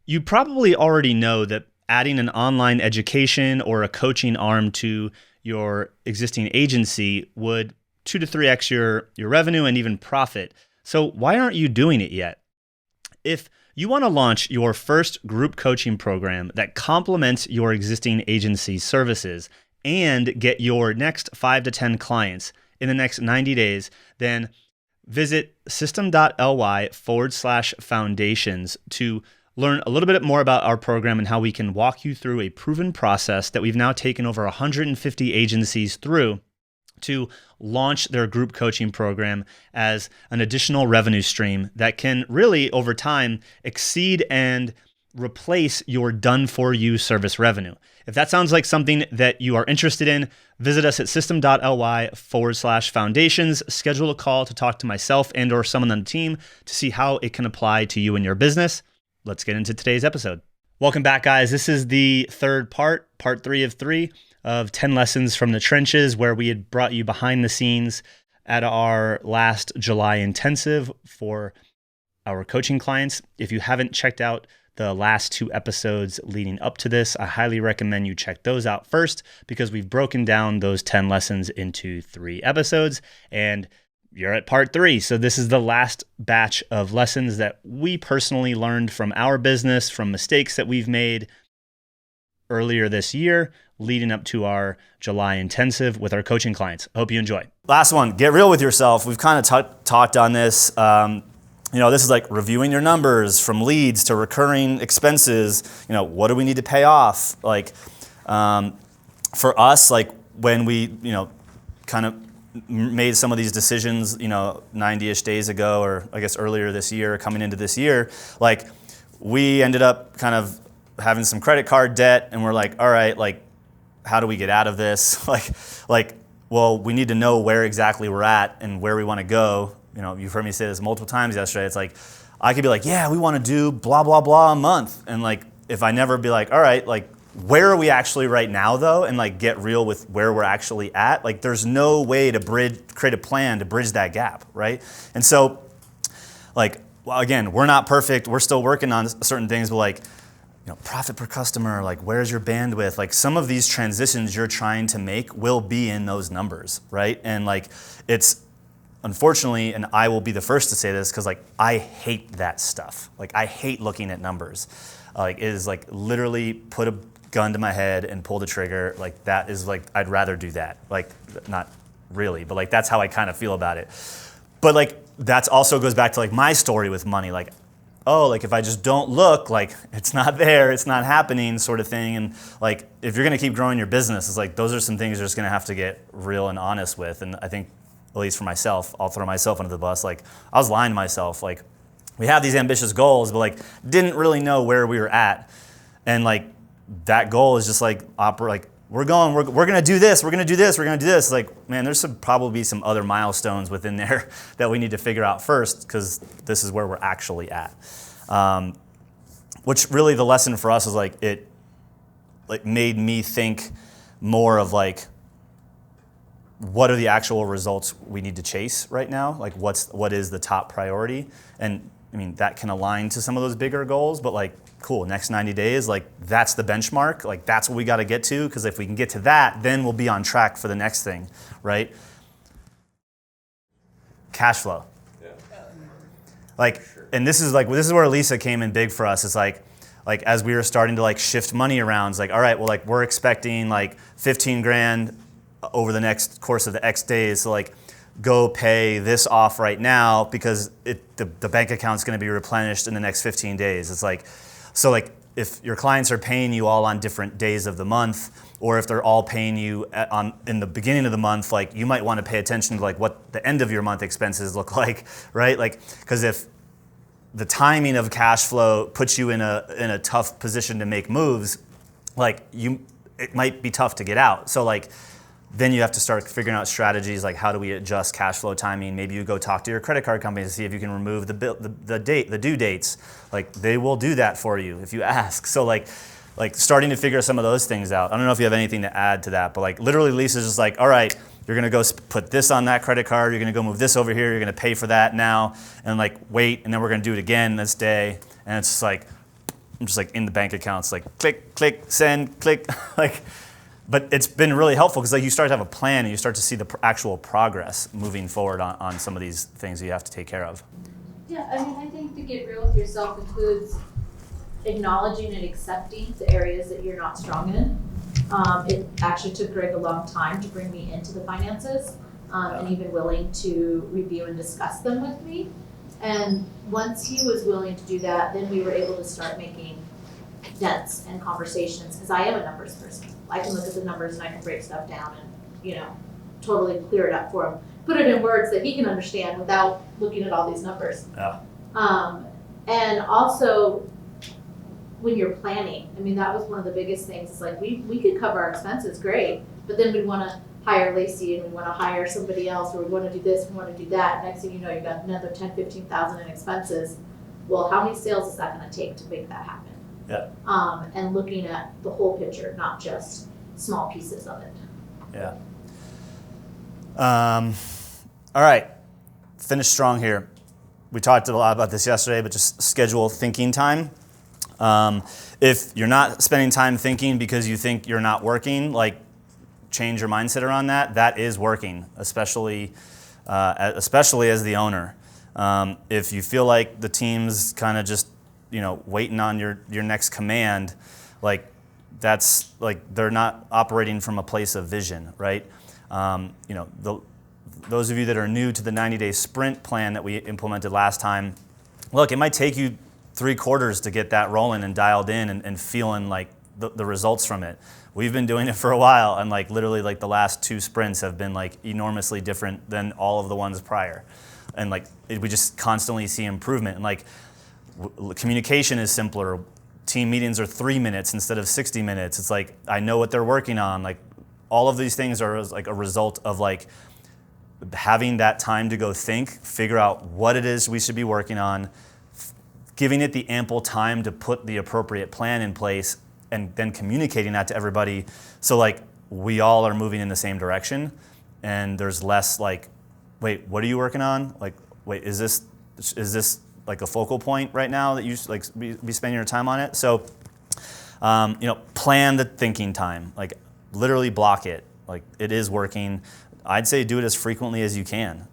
You probably already know that adding an online education or a coaching arm to your existing agency would 2 to 3x your revenue and even profit. So why aren't you doing it yet? If you want to launch your first group coaching program that complements your existing agency services and get your next 5 to 10 clients in the next 90 days, then visit system.ly/foundations to learn a little bit more about our program and how we can walk you through a proven process that we've now taken over 150 agencies through to launch their group coaching program as an additional revenue stream that can really, over time, exceed and replace your done-for-you service revenue. If that sounds like something that you are interested in, visit us at system.ly/foundations, schedule a call to talk to myself and or someone on the team to see how it can apply to you and your business. Let's get into today's episode. Welcome back, guys. This is the third part 3 of 3 of 10 lessons from the trenches, where we had brought you behind the scenes at our last July intensive for our coaching clients. If you haven't checked out the last 2 episodes leading up to this, I highly recommend you check those out first, because we've broken down those 10 lessons into 3 episodes, and you're at part 3. So this is the last batch of lessons that we personally learned from our business, from mistakes that we've made earlier this year, leading up to our July intensive with our coaching clients. I hope you enjoy. Last one, get real with yourself. We've kind of talked on this. This is like reviewing your numbers, from leads to recurring expenses. What do we need to pay off? Like, for us, like when we, kind of made some of these decisions, 90-ish days ago, or I guess earlier this year, coming into this year, like we ended up kind of having some credit card debt, and we're like, all right, like, how do we get out of this? Well, we need to know where exactly we're at and where we want to go. You've heard me say this multiple times yesterday. It's like, I could be like, yeah, we want to do blah, blah, blah a month. And like, if I never be like, all right, like, where are we actually right now though? And like get real with where we're actually at. Like there's no way to create a plan to bridge that gap, right? And so like, well, again, we're not perfect. We're still working on certain things, but like, profit per customer, like where's your bandwidth? Like some of these transitions you're trying to make will be in those numbers, right? And like it's, unfortunately, and I will be the first to say this, because like I hate that stuff. Like I hate looking at numbers. Like it is like literally put a gun to my head and pull the trigger. Like that is like, I'd rather do that. Like not really, but like that's how I kind of feel about it. But like that's also goes back to like my story with money. Like, oh, like if I just don't look, like it's not there, it's not happening, sort of thing. And like if you're gonna keep growing your business, it's like those are some things you're just gonna have to get real and honest with. And I think, at least for myself, I'll throw myself under the bus. Like I was lying to myself. Like we have these ambitious goals, but like didn't really know where we were at. And like that goal is just like we're gonna do this, we're gonna do this, we're gonna do this. Like, man, there's probably some other milestones within there that we need to figure out first, because this is where we're actually at. Which really the lesson for us is like it like made me think more of like, what are the actual results we need to chase right now? Like what is the top priority? And I mean, that can align to some of those bigger goals, but like, cool, next 90 days, like that's the benchmark. Like that's what we got to get to, because if we can get to that, then we'll be on track for the next thing, right? Cash flow. Yeah. Like, and this is where Lisa came in big for us. It's like as we were starting to like shift money around, it's like, all right, well, like we're expecting like 15 grand over the next course of the X days. So like, go pay this off right now, because the bank account's going to be replenished in the next 15 days. It's like, so like if your clients are paying you all on different days of the month, or if they're all paying you in the beginning of the month, like you might want to pay attention to like what the end of your month expenses look like, right? Like, because if the timing of cash flow puts you in a tough position to make moves, like it might be tough to get out. So like, then you have to start figuring out strategies like, how do we adjust cash flow timing? Maybe you go talk to your credit card company to see if you can remove the due dates. Like they will do that for you if you ask. So like starting to figure some of those things out. I don't know if you have anything to add to that, but like literally Lisa's just like, all right, you're gonna go put this on that credit card, you're gonna go move this over here, you're gonna pay for that now, and like wait, and then we're gonna do it again this day. And it's just like, I'm just like in the bank accounts, like click, click, send, click, like. But it's been really helpful because like you start to have a plan and you start to see the actual progress moving forward on some of these things that you have to take care of. Yeah, I mean, I think to get real with yourself includes acknowledging and accepting the areas that you're not strong in. It actually took Greg a long time to bring me into the finances, and even willing to review and discuss them with me. And once he was willing to do that, then we were able to start making dents and conversations, because I am a numbers person. I can look at the numbers and I can break stuff down and, totally clear it up for him. Put it in words that he can understand without looking at all these numbers. Yeah. And also, when you're planning, I mean, that was one of the biggest things. It's like we could cover our expenses, great, but then we want to hire Lacey and we want to hire somebody else, or we want to do this, we want to do that. Next thing you know, you've got another 10, 15,000 in expenses. Well, how many sales is that going to take to make that happen? Yeah. And looking at the whole picture, not just small pieces of it. Yeah. All right. Finish strong here. We talked a lot about this yesterday, but just schedule thinking time. If you're not spending time thinking because you think you're not working, like change your mindset around that. That is working, especially as the owner. If you feel like the team's kind of just waiting on your next command, like that's like they're not operating from a place of vision, right? Those of you that are new to the 90-day sprint plan that we implemented last time, look, it might take you 3 quarters to get that rolling and dialed in and feeling like the results from it. We've been doing it for a while, and like literally like the last 2 sprints have been like enormously different than all of the ones prior. And like we just constantly see improvement. And like communication is simpler. Team meetings are 3 minutes instead of 60 minutes. It's like I know what they're working on. Like all of these things are like a result of like having that time to go think, figure out what it is we should be working on, giving it the ample time to put the appropriate plan in place, and then communicating that to everybody so like we all are moving in the same direction, and there's less like, wait, what are you working on? Like, wait, is this like a focal point right now that you like be spending your time on it? So, plan the thinking time, like literally block it. Like it is working. I'd say do it as frequently as you can.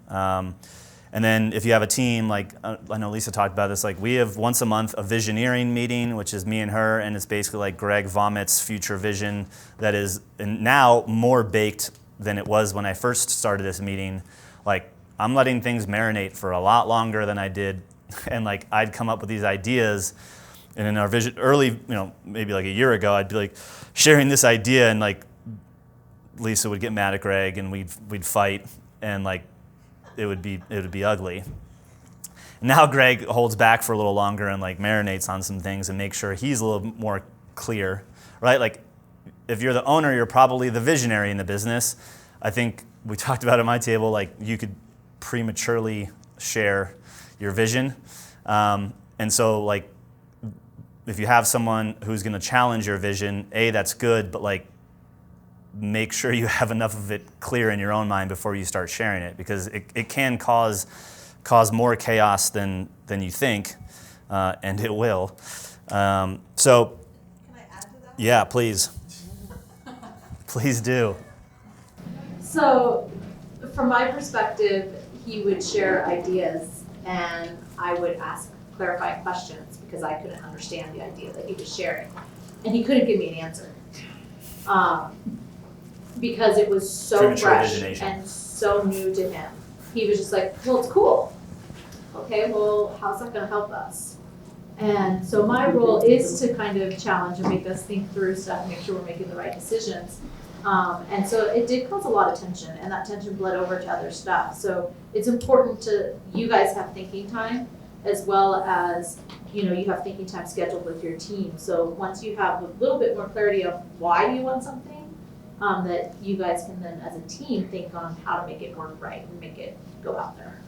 And then if you have a team, like I know Lisa talked about this, like we have once a month a visioneering meeting, which is me and her, and it's basically like Greg vomits future vision that is now more baked than it was when I first started this meeting. Like I'm letting things marinate for a lot longer than I did, and like I'd come up with these ideas, and in our vision early, maybe like a year ago, I'd be like sharing this idea, and like Lisa would get mad at Greg, and we'd fight, and like it would be ugly. Now Greg holds back for a little longer and like marinates on some things and makes sure he's a little more clear, right? Like if you're the owner, you're probably the visionary in the business. I think we talked about at my table, like you could prematurely share your vision. And so like if you have someone who's going to challenge your vision, that's good, but like make sure you have enough of it clear in your own mind before you start sharing it, because it can cause more chaos than you think, and it will. So, can I add to that? Yeah, please. Please do. So, from my perspective, he would share ideas and I would ask clarifying questions because I couldn't understand the idea that he was sharing. And he couldn't give me an answer. Because it was so Premature fresh origination. and so new to him. He was just like, well, it's cool. Okay, well, how's that going to help us? And so my role is to kind of challenge and make us think through stuff, make sure we're making the right decisions. And so it did cause a lot of tension, and that tension bled over to other stuff. So it's important to you guys have thinking time, as well as you have thinking time scheduled with your team. So once you have a little bit more clarity of why you want something, that you guys can then, as a team, think on how to make it work right and make it go out there.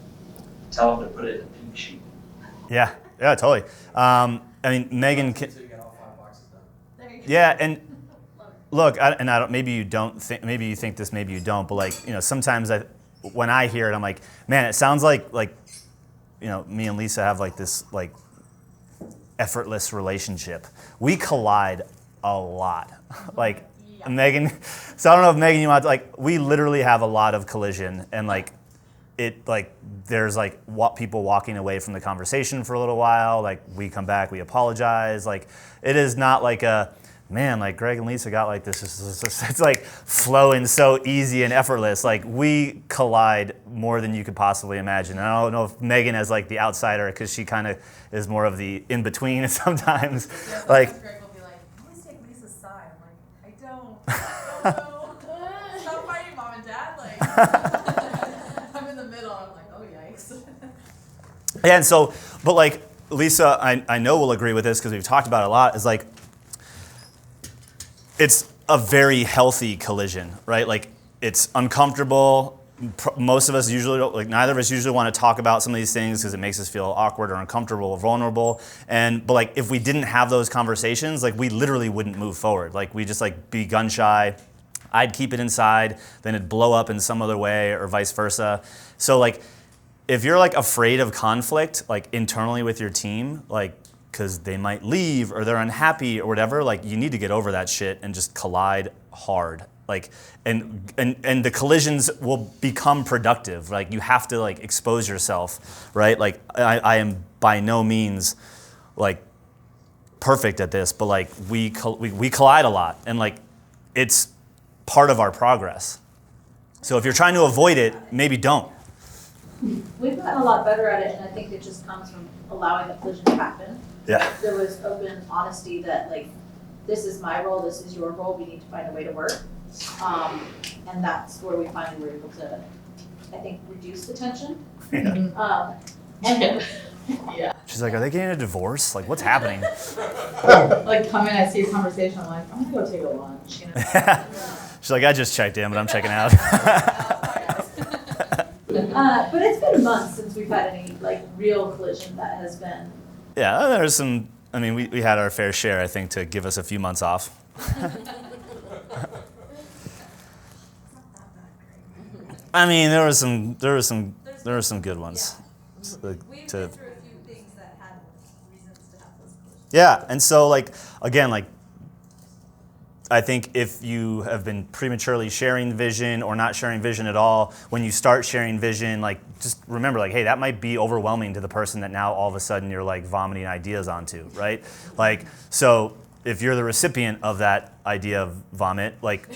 Tell them to put it in a pink sheet. Yeah, totally. I mean, Megan can. So you get all 5 boxes done. There you go. Yeah, and look, I don't. Maybe you don't think. Maybe you think this. Maybe you don't. But like, sometimes when I hear it, I'm like, man, it sounds like me and Lisa have like this like effortless relationship. We collide a lot. Like Megan, so I don't know if Megan, you want to, like, we literally have a lot of collision, and there's people walking away from the conversation for a little while. Like, we come back, we apologize. Like, it is not like a, man, like Greg and Lisa got like this. It's like flowing so easy and effortless. Like, we collide more than you could possibly imagine. And I don't know if Megan is like the outsider, because she kind of is more of the in-between sometimes. Yeah, Like, Greg will be like, always take Lisa's side. I'm like, I don't know. Stop fighting, Mom and Dad. Like, I'm in the middle. I'm like, oh, yikes. and so, but like Lisa, I know will agree with this because we've talked about it a lot, is like, it's a very healthy collision, right? Like, it's uncomfortable. Most of us usually don't, like, neither of us usually want to talk about some of these things because it makes us feel awkward or uncomfortable or vulnerable. But like, if we didn't have those conversations, like, we literally wouldn't move forward. Like, we just like be gun shy. I'd keep it inside, then it'd blow up in some other way, or vice versa. So like, if you're like afraid of conflict, like internally with your team, like, because they might leave or they're unhappy or whatever, like, you need to get over that shit and just collide hard. Like, and the collisions will become productive. Like, you have to like expose yourself, right? Like, I am by no means like perfect at this, but like we collide a lot, and like, it's part of our progress. So if you're trying to avoid it, maybe don't. We've gotten a lot better at it, and I think it just comes from allowing the collision to happen. Yeah. There was open honesty that, like, this is my role, this is your role, we need to find a way to work. And that's where we finally were able to, I think, reduce the tension. Yeah. And Yeah. She's like, are they getting a divorce? Like, what's happening? Like, come in, I see a conversation, I'm like, I'm gonna go take a lunch. You know? She's like, I just checked in, but I'm checking out. but it's been months since we've had any, like, real collision that has been. Yeah, there's some, I mean, we had our fair share, I think, to give us a few months off. I mean, there were some good ones. We've been through a few things that had reasons to have those collisions. Yeah, and so like, again, like, I think if you have been prematurely sharing vision or not sharing vision at all, when you start sharing vision, like, just remember, like, hey, that might be overwhelming to the person that now all of a sudden you're like vomiting ideas onto, right? Like, so if you're the recipient of that idea of vomit, like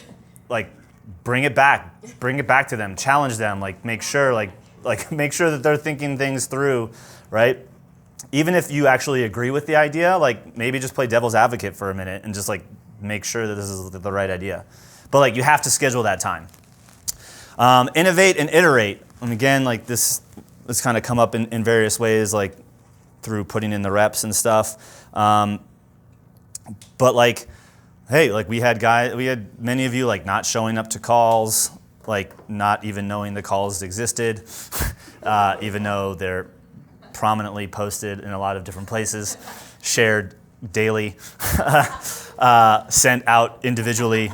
bring it back to them, challenge them, like, make sure that they're thinking things through, right? Even if you actually agree with the idea, like, maybe just play devil's advocate for a minute and just like make sure that this is the right idea. But like, you have to schedule that time. Innovate and iterate. And again, like, this kind of come up in various ways, like through putting in the reps and stuff. But like, hey, like, we had many of you like not showing up to calls, like not even knowing the calls existed, even though they're prominently posted in a lot of different places, shared daily, sent out individually.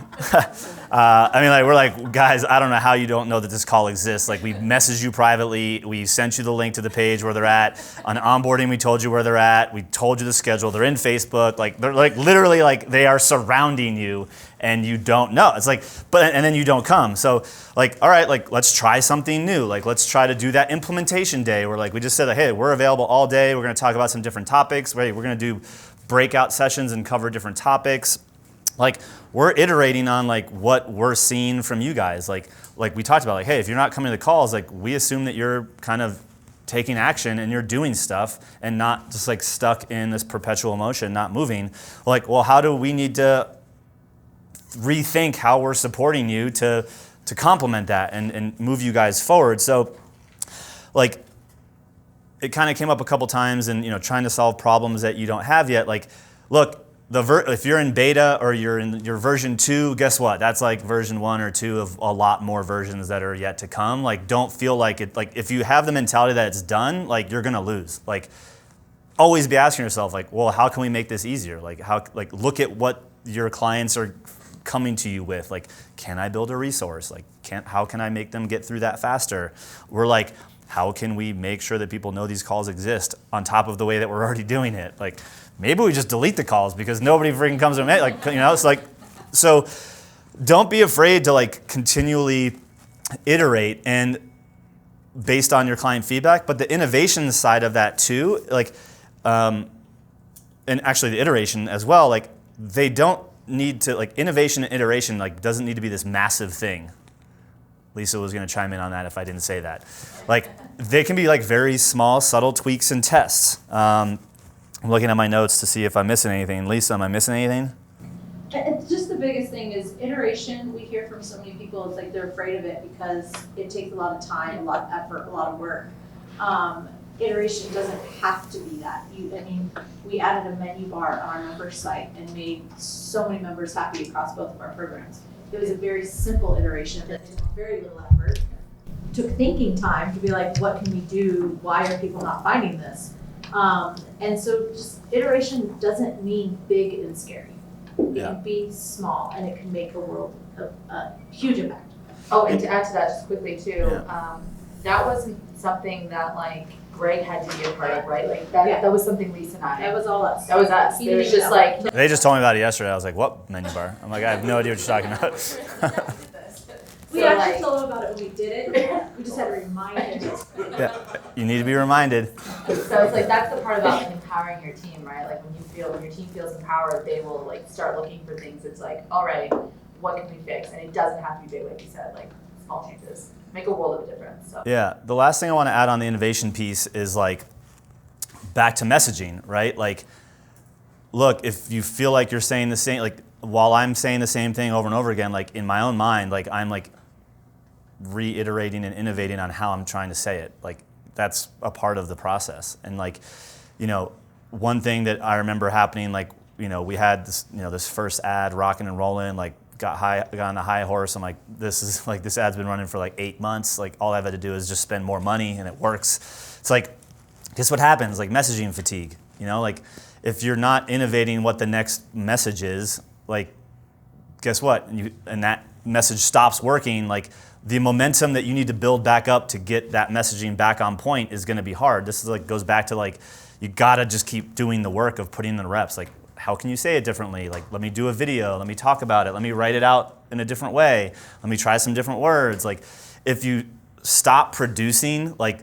I mean, like, we're like, guys, I don't know how you don't know that this call exists. Like, we messaged you privately. We sent you the link to the page where they're at. On onboarding, we told you where they're at. We told you the schedule. They're in Facebook. Like, they're like literally like they are surrounding you, and you don't know. It's like, and then you don't come. So like, all right, like, let's try something new. Like, let's try to do that implementation day where, like, we just said, like, hey, we're available all day. We're going to talk about some different topics. Right? We're going to do breakout sessions and cover different topics. Like, we're iterating on like what we're seeing from you guys. Like we talked about, like, hey, if you're not coming to the calls, like, we assume that you're kind of taking action and you're doing stuff and not just like stuck in this perpetual motion, not moving. Like, well, how do we need to rethink how we're supporting you to complement that and move you guys forward? So like, it kind of came up a couple times, and, you know, trying to solve problems that you don't have yet. Like, look, if you're in beta or you're in your version 2, guess what? That's like version 1 or 2 of a lot more versions that are yet to come. Like, don't feel like it. Like, if you have the mentality that it's done, like, you're gonna lose. Like, always be asking yourself, like, well, how can we make this easier? Like, look at what your clients are coming to you with. Like, can I build a resource? Like, how can I make them get through that faster? We're like, how can we make sure that people know these calls exist on top of the way that we're already doing it? Like, maybe we just delete the calls because nobody freaking comes to me. Like, it's like, so don't be afraid to like continually iterate and based on your client feedback. But the innovation side of that too, like, and actually the iteration as well, like they don't need to, like innovation and iteration like doesn't need to be this massive thing. Lisa was going to chime in on that if I didn't say that. Like they can be like very small, subtle tweaks and tests. I'm looking at my notes to see if I'm missing anything. Lisa, am I missing anything? It's just the biggest thing is iteration. We hear from so many people, it's like they're afraid of it because it takes a lot of time, a lot of effort, a lot of work. Iteration doesn't have to be that. We added a menu bar on our member site and made so many members happy across both of our programs. It was a very simple iteration that took very little effort. Took thinking time to be like, what can we do? Why are people not finding this? And so just iteration doesn't mean big and scary. It can be small and it can make a huge impact. Oh, and to add to that just quickly too, that wasn't something that like Greg had to be a part of, right? Like that was something Lisa and I. That was all us. That was us. It was just like. They just told me about it yesterday. I was like, what menu bar? I'm like, I have no idea what you're talking about. We actually told them about it when we did it. We just had to remind them. Yeah, you need to be reminded. So it's like that's the part about like empowering your team, right? Like when your team feels empowered, they will like start looking for things. It's like, all right, what can we fix? And it doesn't have to be big, like you said. Like small changes make a world of a difference. So. Yeah, the last thing I want to add on the innovation piece is like back to messaging, right? Like, look, if you feel like you're saying the same, like while I'm saying the same thing over and over again, like in my own mind, like I'm like reiterating and innovating on how I'm trying to say it. Like that's a part of the process. And like, one thing that I remember happening, like, we had this, this first ad rocking and rolling, like got on the high horse. I'm like, this ad's been running for like 8 months. Like all I've had to do is just spend more money and it works. It's like, guess what happens? Like messaging fatigue, like if you're not innovating what the next message is, like, guess what? And that message stops working. Like the momentum that you need to build back up to get that messaging back on point is going to be hard. This is like goes back to like, you got to just keep doing the work of putting in the reps. Like, how can you say it differently? Like, let me do a video. Let me talk about it. Let me write it out in a different way. Let me try some different words. Like, if you stop producing, like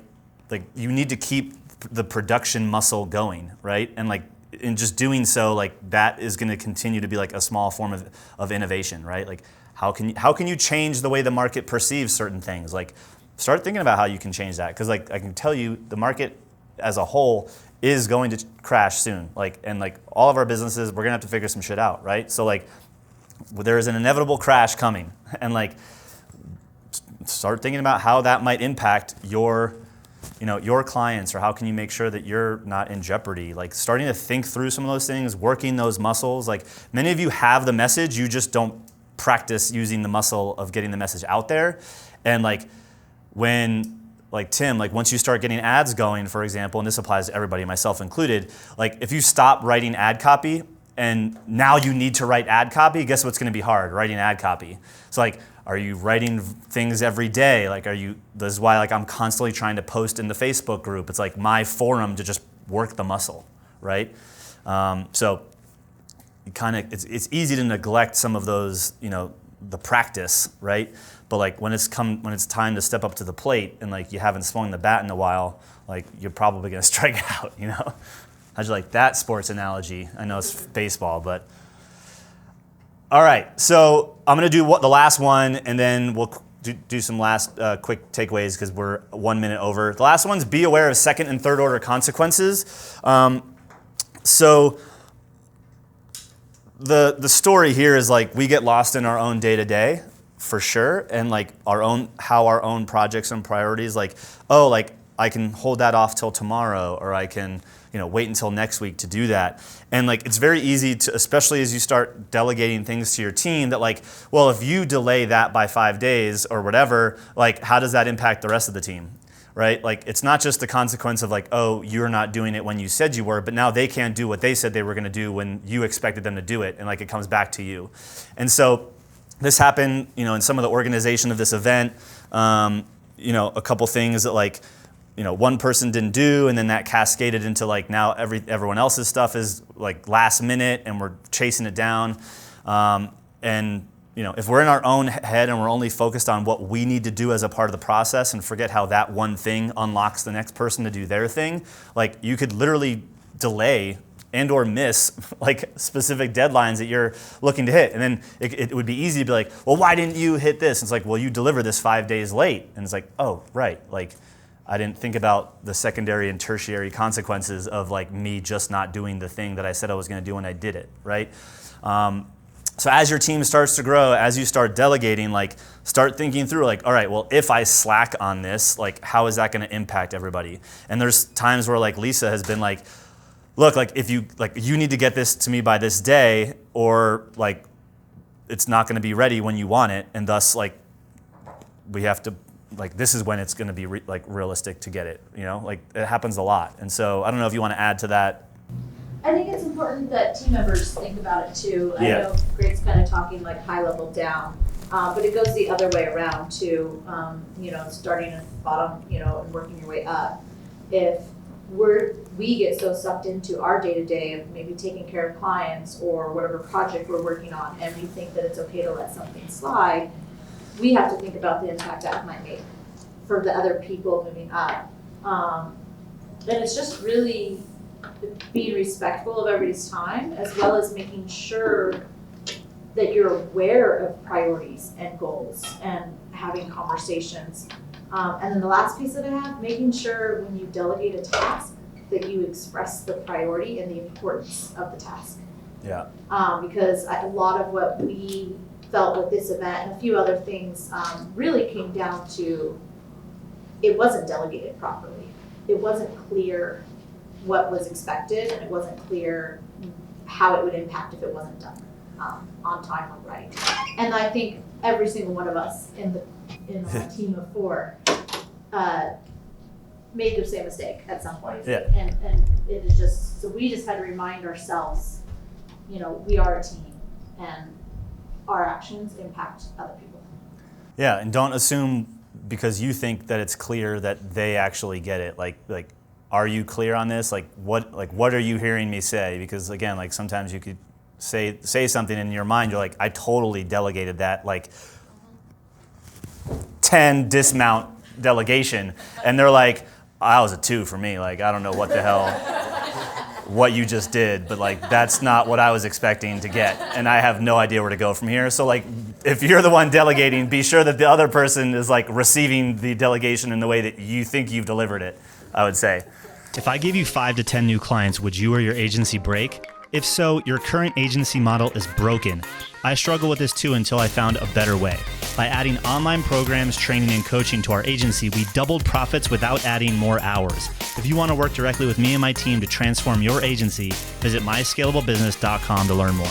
you need to keep the production muscle going, right? And like, in just doing so, like that is going to continue to be like a small form of innovation, right? Like, how can you change the way the market perceives certain things? Like, start thinking about how you can change that. Because like I can tell you, the market as a whole is going to crash soon. Like, and like all of our businesses, we're gonna have to figure some shit out, right? So like, there is an inevitable crash coming, and like, start thinking about how that might impact your clients, or how can you make sure that you're not in jeopardy? Like, starting to think through some of those things, working those muscles. Like, many of you have the message, you just don't practice using the muscle of getting the message out there. And like, when like Tim, like once you start getting ads going, for example, and this applies to everybody, myself included, like if you stop writing ad copy and now you need to write ad copy, guess what's gonna be hard? Writing ad copy. So like, are you writing things every day? Like, this is why like I'm constantly trying to post in the Facebook group. It's like my forum to just work the muscle, right? So it's easy to neglect some of those, the practice, right? But like when it's time to step up to the plate and like you haven't swung the bat in a while, like you're probably gonna strike out, How'd you like that sports analogy? I know it's baseball, but. All right, so I'm gonna do the last one and then we'll do some last quick takeaways because we're 1 minute over. The last one's be aware of second and third order consequences. So the story here is like we get lost in our own day-to-day for sure, and like how our own projects and priorities, like, oh, like I can hold that off till tomorrow, or I can wait until next week to do that. And like it's very easy to, especially as you start delegating things to your team, that like, well, if you delay that by 5 days or whatever, like how does that impact the rest of the team? Right? Like it's not just the consequence of like, oh, you're not doing it when you said you were, but now they can't do what they said they were going to do when you expected them to do it, and like it comes back to you. And so this happened, in some of the organization of this event. A couple things that like, one person didn't do, and then that cascaded into like now everyone else's stuff is like last minute, and we're chasing it down. And if we're in our own head and we're only focused on what we need to do as a part of the process and forget how that one thing unlocks the next person to do their thing, like you could literally delay and or miss like specific deadlines that you're looking to hit. And then it would be easy to be like, well, why didn't you hit this? And it's like, well, you delivered this 5 days late. And it's like, oh, right. Like I didn't think about the secondary and tertiary consequences of like me just not doing the thing that I said I was going to do when I did it, right? So as your team starts to grow, as you start delegating, like start thinking through like, all right, well, if I slack on this, like how is that going to impact everybody? And there's times where like Lisa has been like, look, like if you need to get this to me by this day, or like it's not going to be ready when you want it, and thus like we have to like this is when it's going to be realistic to get it. Like it happens a lot. And so I don't know if you want to add to that. I think it's important that team members think about it too. I Yeah. know Greg's kind of talking like high level down, but it goes the other way around too. Starting at the bottom, and working your way up. If we get so sucked into our day to day of maybe taking care of clients or whatever project we're working on, and we think that it's okay to let something slide, we have to think about the impact that might make for the other people moving up. And it's just really being respectful of everybody's time, as well as making sure that you're aware of priorities and goals and having conversations. And then the last piece that I have, making sure when you delegate a task that you express the priority and the importance of the task. Yeah. Because a lot of what we felt with this event and a few other things really came down to it wasn't delegated properly. It wasn't clear what was expected, and it wasn't clear how it would impact if it wasn't done on time or right. And I think every single one of us in our team of 4 made the same mistake at some point. Yeah. And it is just, so we just had to remind ourselves, we are a team and our actions impact other people. Yeah, and don't assume because you think that it's clear that they actually get it. Like are you clear on this? Like what are you hearing me say? Because again, like sometimes you could say something in your mind, you're like, I totally delegated that, like 10 dismount delegation, and they're like, that was a 2 for me. Like I don't know what the hell what you just did, but like that's not what I was expecting to get, and I have no idea where to go from here. So like if you're the one delegating, be sure that the other person is like receiving the delegation in the way that you think you've delivered it, I would say. If I gave you 5 to 10 new clients, would you or your agency break? If so, your current agency model is broken. I struggled with this too until I found a better way. By adding online programs, training, and coaching to our agency, we doubled profits without adding more hours. If you want to work directly with me and my team to transform your agency, visit myscalablebusiness.com to learn more.